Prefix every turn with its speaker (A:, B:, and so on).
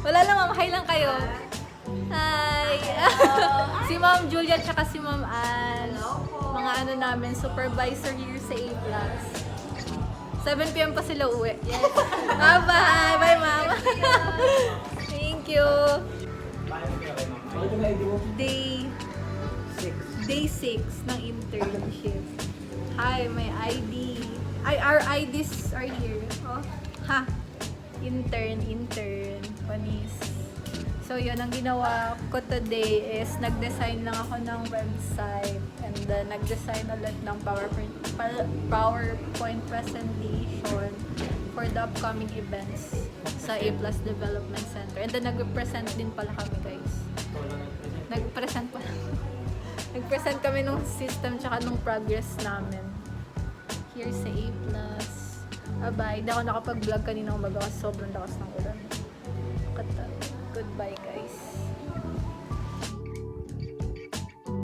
A: Wala lang, ma'am. Hi lang kayo. Hi! Si Ma'am Julia tsaka si Ma'am Ann. Mga ano namin, supervisor here sa A+. 7 p.m. pa sila uwi. Yes. Bye-bye! Bye, ma'am! Thank you! Day 6 ng internship. Hi, my ID. Our IDs are here. Oh, ha! Intern. Panis. So, yun, ang ginawa ko today is nag-design lang ako ng website and then nag-design ulit ng PowerPoint presentation for the upcoming events sa A+ Development Center. And then nag-present din pala kami, guys. Nag-present kami ng system tsaka ng progress namin. Here sa A+. Bye-bye. Hindi ako nakapag-vlog kanina umaga kasi sobrang lakas ng ulan. Goodbye, guys.